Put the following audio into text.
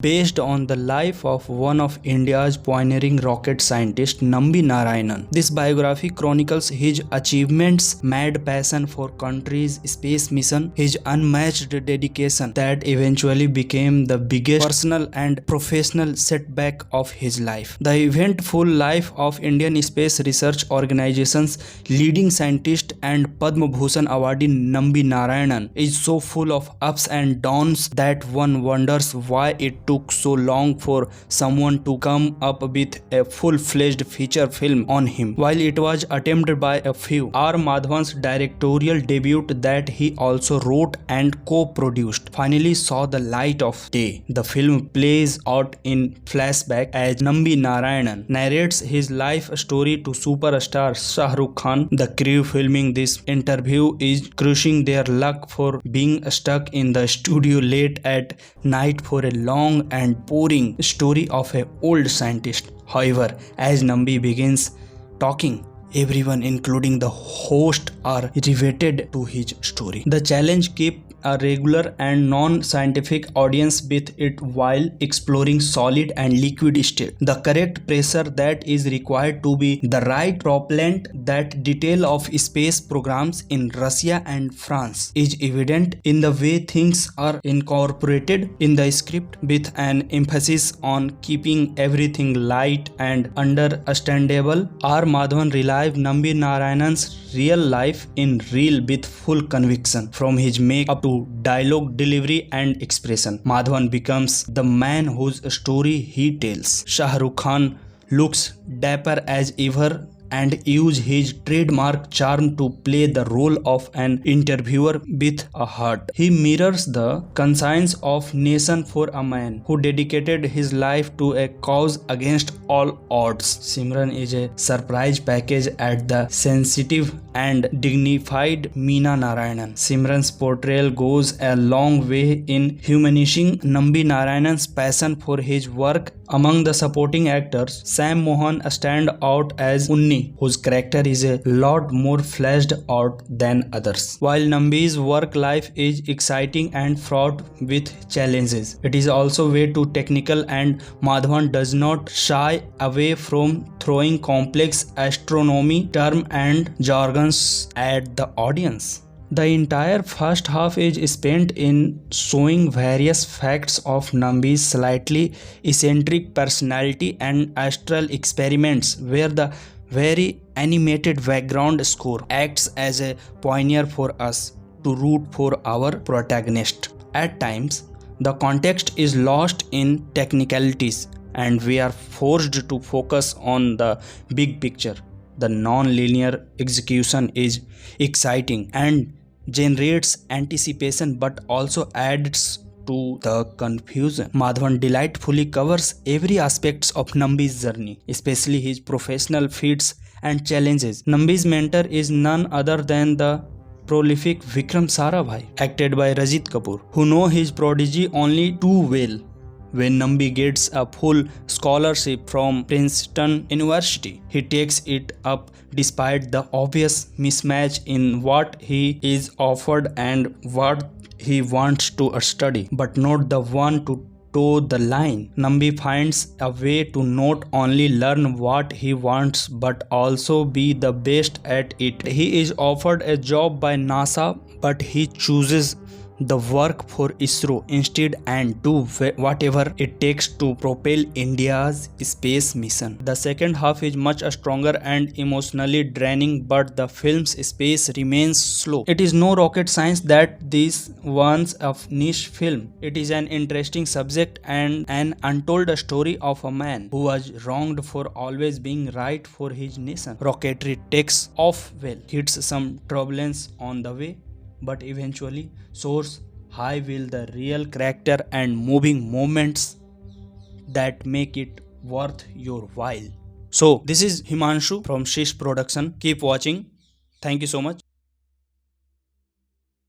based on the life of one of India's pioneering rocket scientist Nambi Narayanan. This biography chronicles his achievements, mad passion for country's space mission, his unmatched dedication that eventually became the biggest personal and professional setback of his life. The eventful life of Indian Space Research Organization's leading scientist and Padma Bhushan awardee Nambi Narayanan is so full of ups and downs that one wonders why it took so long for someone to come up with a full-fledged feature film on him. While it was attempted by a few, R. Madhavan's directorial debut that he also wrote and co-produced finally saw the light of day. The film plays out in flashback as Nambi Narayanan narrates his life story to superstar Shah Rukh Khan. The crew filming this interview is crushing their luck for being stuck in the studio late at night for a long and boring story of an old scientist. However, as Nambi begins talking, everyone including the host are riveted to his story. The challenge keeps a regular and non-scientific audience with it while exploring solid and liquid state. The correct pressure that is required to be the right propellant. That detail of space programs in Russia and France is evident in the way things are incorporated in the script, with an emphasis on keeping everything light and understandable. R. Madhavan relives Nambi Narayanan's real life in real with full conviction. From his make-up to dialogue delivery and expression, Madhavan becomes the man whose story he tells. Shah Rukh Khan looks dapper as ever and uses his trademark charm to play the role of an interviewer with a heart. He mirrors the conscience of nation for a man who dedicated his life to a cause against all odds. Simran is a surprise package at the sensitive and dignified Meena Narayanan. Simran's portrayal goes a long way in humanizing Nambi Narayanan's passion for his work. Among the supporting actors, Sam Mohan stands out as Unni, whose character is a lot more fleshed out than others. While Nambi's work life is exciting and fraught with challenges, it is also way too technical, and Madhavan does not shy away from throwing complex astronomy terms and jargons at the audience. The entire first half is spent in showing various facts of Nambi's slightly eccentric personality and astral experiments, where the very animated background score acts as a pioneer for us to root for our protagonist. At times, the context is lost in technicalities and we are forced to focus on the big picture. The non-linear execution is exciting and generates anticipation but also adds to the confusion. Madhavan delightfully covers every aspect of Nambi's journey, especially his professional feats and challenges. Nambi's mentor is none other than the prolific Vikram Sarabhai, acted by Rajit Kapoor, who know his prodigy only too well. When Nambi gets a full scholarship from Princeton University, he takes it up despite the obvious mismatch in what he is offered and what he wants to study, but not the one to toe the line. Nambi finds a way to not only learn what he wants but also be the best at it. He is offered a job by NASA, but he chooses the work for ISRO instead and do whatever it takes to propel India's space mission. The second half is much stronger and emotionally draining, but the film's pace remains slow. It is no rocket science that this one's a niche film. It is an interesting subject and an untold story of a man who was wronged for always being right for his nation. Rocketry takes off well, hits some turbulence on the way, but eventually soars high with the real character and moving moments that make it worth your while. So this is Himanshu from Shish Production. Keep watching. Thank you so much.